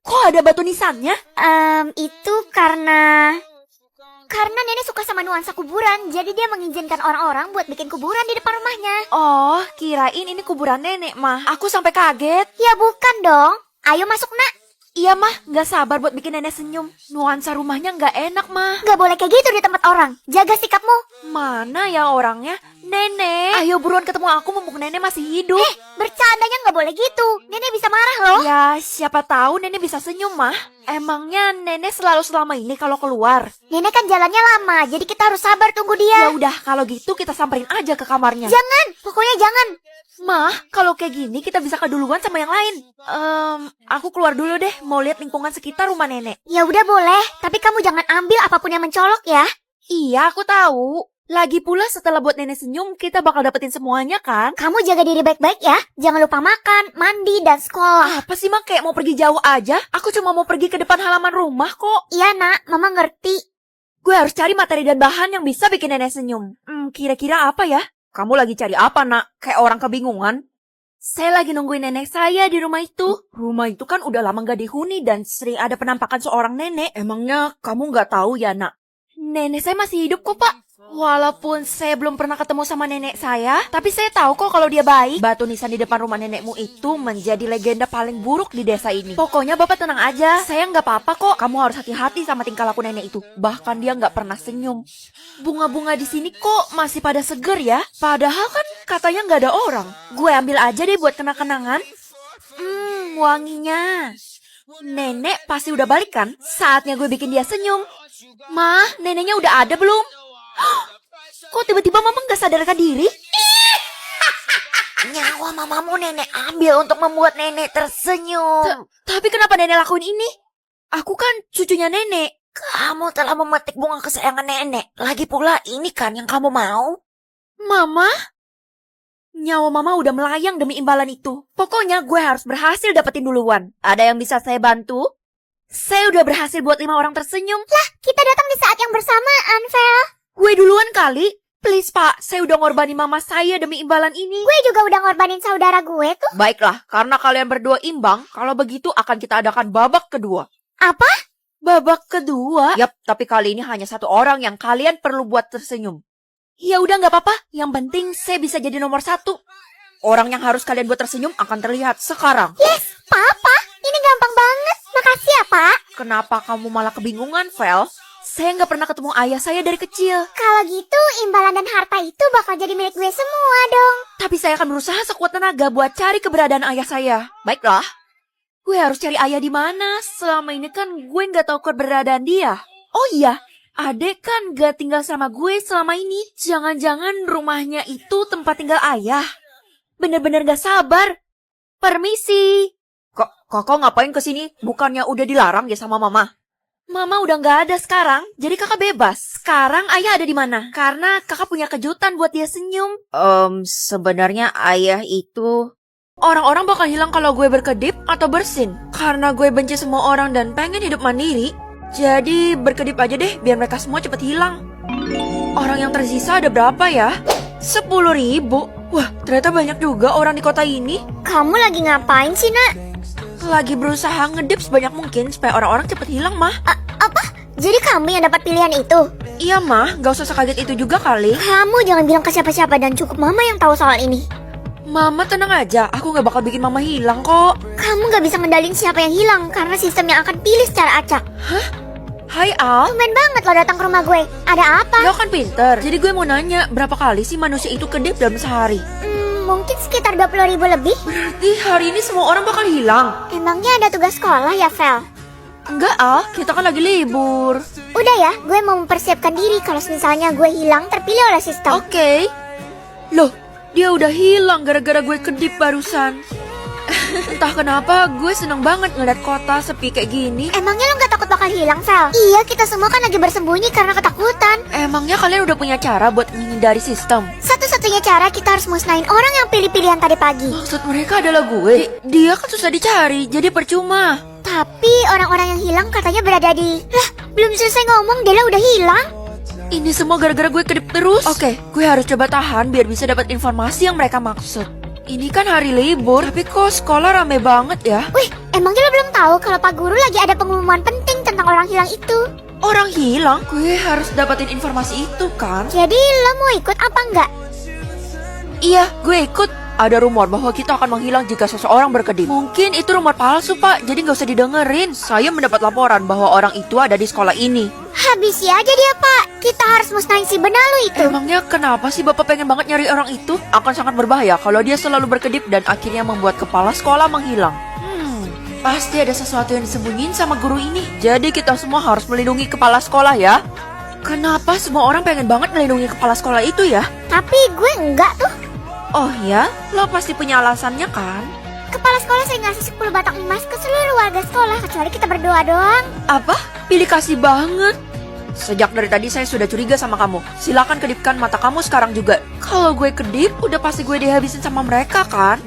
Kok ada batu nisannya? Itu karena nenek suka sama nuansa kuburan, jadi dia mengizinkan orang-orang buat bikin kuburan di depan rumahnya. Oh, kirain ini kuburan nenek, Mah. Aku sampai kaget. Ya bukan dong. Ayo masuk, Nak. Iya, Mah. Nggak sabar buat bikin nenek senyum. Nuansa rumahnya nggak enak, Mah. Gak boleh kayak gitu di tempat orang. Jaga sikapmu. Mana ya orangnya? Nenek. Ayo buruan ketemu aku mumpung nenek masih hidup. Bercandanya gak boleh gitu. Nenek bisa marah loh. Ya, siapa tahu nenek bisa senyum, Mah. Emangnya nenek selalu selama ini kalau keluar? Nenek kan jalannya lama, jadi kita harus sabar tunggu Ya dia. udah, kalau gitu kita samperin aja ke kamarnya. Jangan, pokoknya jangan. Mah, kalau kayak gini kita bisa keduluan sama yang lain. Aku keluar dulu deh, mau lihat lingkungan sekitar rumah nenek. Ya udah boleh, tapi kamu jangan ambil apapun yang mencolok ya. Iya, aku tahu. Lagi pula setelah buat nenek senyum, kita bakal dapetin semuanya kan? Kamu jaga diri baik-baik ya. Jangan lupa makan, mandi, dan sekolah. Apa sih, Mah? Kayak mau pergi jauh aja? Aku cuma mau pergi ke depan halaman rumah kok. Iya nak, mama ngerti. Gue harus cari materi dan bahan yang bisa bikin nenek senyum. Kira-kira apa ya? Kamu lagi cari apa, Nak? Kayak orang kebingungan. Saya lagi nungguin nenek saya di rumah itu. Rumah itu kan udah lama gak dihuni dan sering ada penampakan seorang nenek. Emangnya kamu gak tahu ya, Nak? Nenek saya masih hidup kok, Pak. Walaupun saya belum pernah ketemu sama nenek saya, tapi saya tahu kok kalau dia baik. Batu nisan di depan rumah nenekmu itu menjadi legenda paling buruk di desa ini. Pokoknya Bapak tenang aja, saya nggak apa-apa kok. Kamu harus hati-hati sama tingkah laku nenek itu. Bahkan dia nggak pernah senyum. Bunga-bunga di sini kok masih pada seger ya? Padahal kan katanya nggak ada orang. Gue ambil aja deh buat kenang-kenangan. Wanginya. Nenek pasti udah balik kan? Saatnya gue bikin dia senyum. Mah, neneknya udah ada belum? Kok tiba-tiba mama nggak sadarkan diri? Nyawa mamamu nenek ambil untuk membuat nenek tersenyum. Tapi kenapa nenek lakuin ini? Aku kan cucunya nenek. Kamu telah memetik bunga kesayangan nenek. Lagi pula ini kan yang kamu mau. Mama? Nyawa mama udah melayang demi imbalan itu. Pokoknya gue harus berhasil dapetin duluan. Ada yang bisa saya bantu? Saya udah berhasil buat 5 orang tersenyum. Lah, kita datang di saat yang bersamaan, Vel. Gue duluan kali. Please, Pak. Saya udah ngorbanin mama saya demi imbalan ini. Gue juga udah ngorbanin saudara gue tuh. Baiklah, karena kalian berdua imbang, kalau begitu akan kita adakan babak kedua. Apa? Babak kedua? Yap, tapi kali ini hanya 1 orang yang kalian perlu buat tersenyum. Ya udah nggak apa-apa, yang penting saya bisa jadi nomor 1. Orang yang harus kalian buat tersenyum akan terlihat sekarang. Yes, Papa. Ini gampang banget. Makasih ya, Pak. Kenapa kamu malah kebingungan, Vel? Saya nggak pernah ketemu ayah saya dari kecil. Kalau gitu, imbalan dan harta itu bakal jadi milik gue semua dong. Tapi saya akan berusaha sekuat tenaga buat cari keberadaan ayah saya. Baiklah. Gue harus cari ayah di mana? Selama ini kan gue nggak tahu keberadaan dia. Oh iya, adek kan nggak tinggal sama gue selama ini. Jangan-jangan rumahnya itu tempat tinggal ayah. Bener-bener nggak sabar. Permisi. Kakak ngapain kesini? Bukannya udah dilarang ya sama mama? Mama udah nggak ada sekarang, jadi kakak bebas. Sekarang ayah ada di mana? Karena kakak punya kejutan buat dia senyum. Sebenarnya ayah itu... Orang-orang bakal hilang kalau gue berkedip atau bersin. Karena gue benci semua orang dan pengen hidup mandiri. Jadi berkedip aja deh biar mereka semua cepet hilang. Orang yang tersisa ada berapa ya? 10.000. Wah, ternyata banyak juga orang di kota ini. Kamu lagi ngapain sih, Nak? Lagi berusaha ngedip sebanyak mungkin supaya orang-orang cepet hilang, Mah. Apa? Jadi kamu yang dapat pilihan itu? Iya, Mah. Gak usah sekaget itu juga kali. Kamu jangan bilang ke siapa-siapa dan cukup mama yang tahu soal ini. Mama tenang aja. Aku gak bakal bikin mama hilang kok. Kamu gak bisa ngendalin siapa yang hilang karena sistem yang akan pilih secara acak. Hah? Hai, Al. Tumben banget lo datang ke rumah gue. Ada apa? Lo kan pinter. Jadi gue mau nanya, berapa kali sih manusia itu kedip dalam sehari? Mungkin sekitar 20.000 lebih. Berarti hari ini semua orang bakal hilang. Emangnya ada tugas sekolah ya, Vel? Enggak, Al. Kita kan lagi libur. Udah ya, gue mau mempersiapkan diri kalau misalnya gue hilang terpilih oleh sistem. Oke. Loh, dia udah hilang gara-gara gue kedip barusan. Entah kenapa gue seneng banget ngeliat kota sepi kayak gini. Emangnya lo gak takut bakal hilang, Vel? Iya, kita semua kan lagi bersembunyi karena ketakutan. Emangnya kalian udah punya cara buat menghindari sistem? Satu-satunya cara kita harus musnahin orang yang pilih-pilihan tadi pagi. Maksud mereka adalah gue? Dia kan susah dicari, jadi percuma. Tapi orang-orang yang hilang katanya berada di... Lah, belum selesai ngomong, Dela udah hilang. Ini semua gara-gara gue kedip terus. Oke, gue harus coba tahan biar bisa dapat informasi yang mereka maksud. ini kan hari libur, tapi kok sekolah rame banget ya? Wih, emangnya lo belum tahu kalau Pak Guru lagi ada pengumuman penting tentang orang hilang itu? Orang hilang? Gue harus dapetin informasi itu kan? Jadi lo mau ikut apa enggak? Iya, gue ikut. Ada rumor bahwa kita akan menghilang jika seseorang berkedip. Mungkin itu rumor palsu, Pak. Jadi nggak usah didengerin. Saya mendapat laporan bahwa orang itu ada di sekolah ini. Habisi aja dia, Pak. Kita harus musnahin si benalu itu. Emangnya kenapa sih Bapak pengen banget nyari orang itu? Akan sangat berbahaya kalau dia selalu berkedip dan akhirnya membuat kepala sekolah menghilang. Pasti ada sesuatu yang disembunyiin sama guru ini. Jadi kita semua harus melindungi kepala sekolah ya. Kenapa semua orang pengen banget melindungi kepala sekolah itu ya? Tapi gue enggak tuh. Oh ya? Lo pasti punya alasannya kan? Kepala sekolah saya ngasih 10 batang emas ke seluruh warga sekolah, kecuali kita berdua doang. Apa? Pilih kasih banget. Sejak dari tadi saya sudah curiga sama kamu. Silakan kedipkan mata kamu sekarang juga. Kalau gue kedip, udah pasti gue dihabisin sama mereka kan?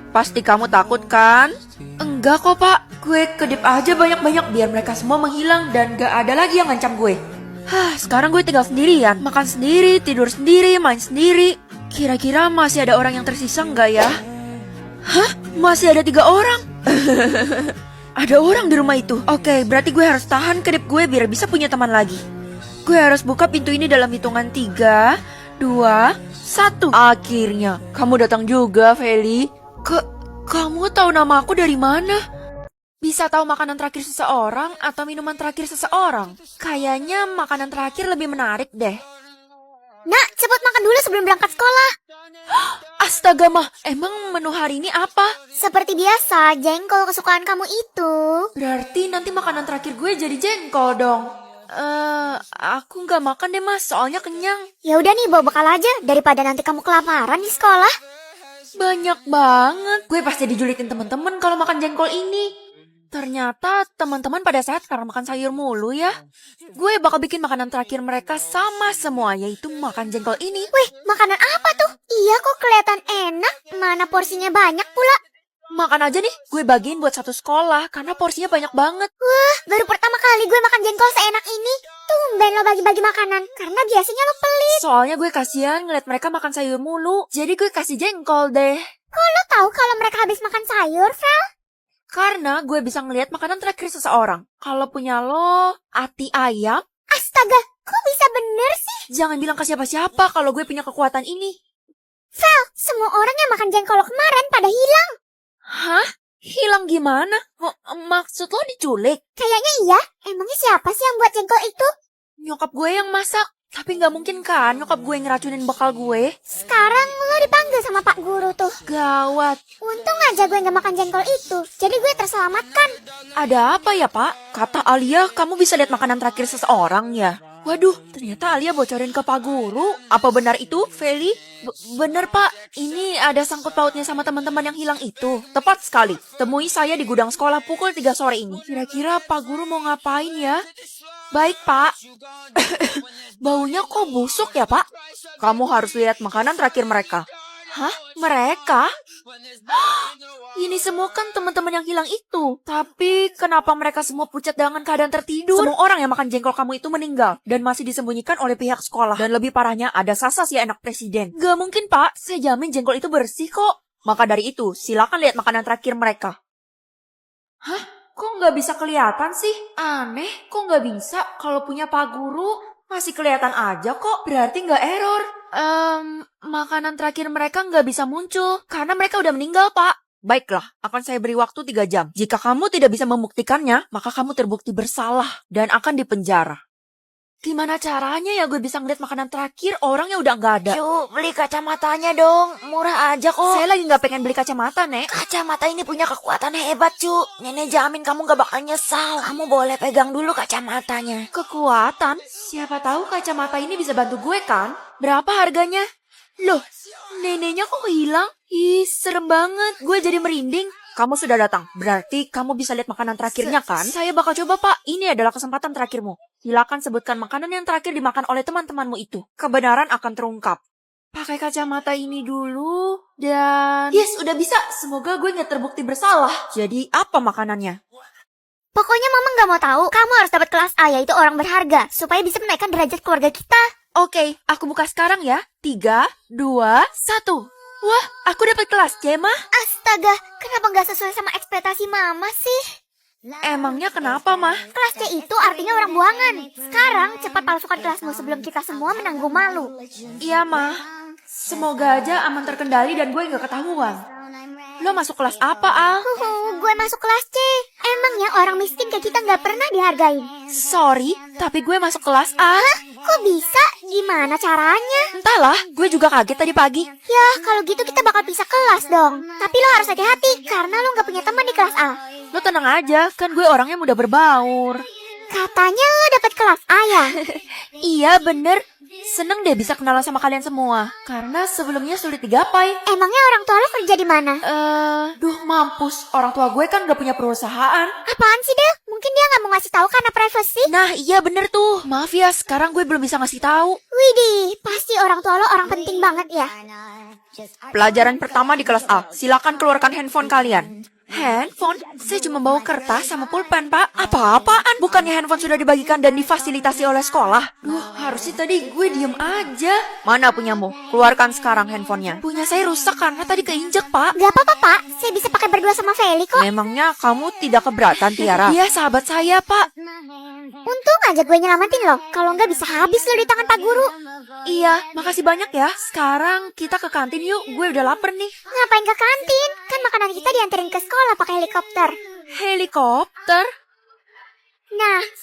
Pasti kamu takut kan? Enggak kok Pak, gue kedip aja banyak-banyak biar mereka semua menghilang dan gak ada lagi yang ngancam gue. Sekarang gue tinggal sendirian, makan sendiri, tidur sendiri, main sendiri. Kira-kira masih ada orang yang tersisa nggak ya? Masih ada 3 orang? Ada orang di rumah itu. Oke, berarti gue harus tahan kedip gue biar bisa punya teman lagi. Gue harus buka pintu ini dalam hitungan 3, 2, 1. Akhirnya, kamu datang juga, Feli. Kamu tahu nama aku dari mana? Bisa tahu makanan terakhir seseorang atau minuman terakhir seseorang? Kayaknya makanan terakhir lebih menarik deh. Nak, cepet makan dulu sebelum berangkat sekolah. Astaga mah, emang menu hari ini apa? Seperti biasa, jengkol kesukaan kamu itu. Berarti nanti makanan terakhir gue jadi jengkol dong. Aku nggak makan deh mas, soalnya kenyang. Ya udah nih, bawa bekal aja daripada nanti kamu kelaparan di sekolah. Banyak banget. Gue pasti dijulitin teman-teman kalau makan jengkol ini. Ternyata teman-teman pada sehat karena makan sayur mulu ya. Gue bakal bikin makanan terakhir mereka sama semua, yaitu makan jengkol ini. Wih, makanan apa tuh? Iya kok kelihatan enak. Mana porsinya banyak pula. Makan aja nih, gue bagiin buat satu sekolah karena porsinya banyak banget. Wah, baru pertama kali gue makan jengkol seenak ini. Tumben lo bagi-bagi makanan, karena biasanya lo pelit. Soalnya gue kasihan ngeliat mereka makan sayur mulu, jadi gue kasih jengkol deh. Kok lo tahu kalau mereka habis makan sayur, Fel? Karena gue bisa ngeliat makanan terakhir seseorang. Kalau punya lo, ati ayam. Astaga, kok bisa bener sih? Jangan bilang ke siapa-siapa kalau gue punya kekuatan ini. Fel, semua orang yang makan jengkol kemarin pada hilang. Hah? Hilang gimana? Maksud lo diculik? Kayaknya iya. Emangnya siapa sih yang buat jengkol itu? Nyokap gue yang masak. Tapi nggak mungkin kan nyokap gue ngeracunin bekal gue. Sekarang lo dipanggil sama Pak Guru tuh. Gawat. Untung aja gue nggak makan jengkol itu. Jadi gue terselamatkan. Ada apa ya Pak? Kata Alia kamu bisa lihat makanan terakhir seseorang ya? Waduh, ternyata Alia bocorin ke Pak Guru. Apa benar itu, Feli? Bener Pak, ini ada sangkut pautnya sama teman-teman yang hilang itu. Tepat sekali, temui saya di gudang sekolah pukul 3 sore ini. Kira-kira Pak Guru mau ngapain ya? Baik Pak. Baunya kok busuk ya Pak? Kamu harus lihat makanan terakhir mereka. Hah? Mereka? Ini semua kan teman-teman yang hilang itu. Tapi kenapa mereka semua pucat dengan keadaan tertidur? Semua orang yang makan jengkol kamu itu meninggal dan masih disembunyikan oleh pihak sekolah. Dan lebih parahnya ada Sasa si anak presiden. Gak mungkin Pak, saya jamin jengkol itu bersih kok. Maka dari itu, silakan lihat makanan terakhir mereka. Hah? Kok nggak bisa kelihatan sih? Aneh, kok nggak bisa? Kalau punya Pak Guru, masih kelihatan aja kok. Berarti nggak error. Makanan terakhir mereka nggak bisa muncul. Karena mereka udah meninggal, Pak. Baiklah, akan saya beri waktu 3 jam. Jika kamu tidak bisa membuktikannya, maka kamu terbukti bersalah dan akan dipenjara. Gimana caranya ya gue bisa ngeliat makanan terakhir orangnya udah nggak ada? Cu, beli kacamatanya dong. Murah aja kok. Saya lagi nggak pengen beli kacamata, Nek. Kacamata ini punya kekuatan hebat, Cu. Nenek jamin kamu gak bakal nyesal. Kamu boleh pegang dulu kacamatanya. Kekuatan? Siapa tahu kacamata ini bisa bantu gue kan? Berapa harganya? Loh, neneknya kok hilang? Ih, serem banget. Gue jadi merinding. Kamu sudah datang, berarti kamu bisa lihat makanan terakhirnya kan? Saya bakal coba Pak, ini adalah kesempatan terakhirmu. Silakan sebutkan makanan yang terakhir dimakan oleh teman-temanmu itu. Kebenaran akan terungkap. Pakai kacamata ini dulu, dan... Yes, udah bisa. Semoga gue gak terbukti bersalah. Jadi, apa makanannya? Pokoknya mama nggak mau tahu. Kamu harus dapat kelas A, yaitu orang berharga, supaya bisa menaikkan derajat keluarga kita. Oke, aku buka sekarang ya. 3, 2, 1. Wah, aku dapat kelas C, Mah. Astaga, kenapa nggak sesuai sama ekspektasi mama sih? Emangnya kenapa, Mah? Kelas C itu artinya orang buangan. Sekarang cepat palsukan kelasmu sebelum kita semua menanggung malu. Iya, Mah. Semoga aja aman terkendali dan gue nggak ketahuan. Lo masuk kelas apa, Al? Gue masuk kelas C. Emangnya orang miskin kayak kita nggak pernah dihargain? Sorry, tapi gue masuk kelas A. Kok bisa? Gimana caranya? Entahlah, gue juga kaget tadi pagi. Ya, kalau gitu kita bakal pisah kelas dong. Tapi lo harus hati-hati karena lo nggak punya teman di kelas A. Lo tenang aja, kan gue orangnya mudah berbaur. Katanya lo dapet kelas A ya? Iya, bener. Seneng deh bisa kenalan sama kalian semua. Karena sebelumnya sulit digapai. Emangnya orang tua lo kerja di mana? Duh mampus. Orang tua gue kan gak punya perusahaan. Apaan sih, Del? Mungkin dia nggak mau ngasih tahu karena privacy. Nah, iya bener tuh. Maaf ya, sekarang gue belum bisa ngasih tahu. Widih, pasti orang tua lo orang penting banget ya. Pelajaran pertama di kelas A. Silakan keluarkan handphone kalian. Handphone? Saya cuma bawa kertas sama pulpen, Pak. Apa-apaan? Bukannya handphone sudah dibagikan dan difasilitasi oleh sekolah? Duh, harusnya tadi gue diem aja. Mana punyamu? Keluarkan sekarang handphonenya. Punya saya rusak karena tadi keinjek, Pak. Gak apa-apa, Pak. Saya bisa pakai berdua sama Feli kok. Memangnya kamu tidak keberatan, Tiara? Dia sahabat saya, Pak. Untung aja gue nyelamatin lo. Kalau nggak bisa habis lo di tangan Pak Guru. Iya, makasih banyak ya. Sekarang kita ke kantin yuk. Gue udah lapar nih. Ngapain ke kantin? Kan makanan kita dianterin ke sekolah pakai helikopter. Helikopter? Nah,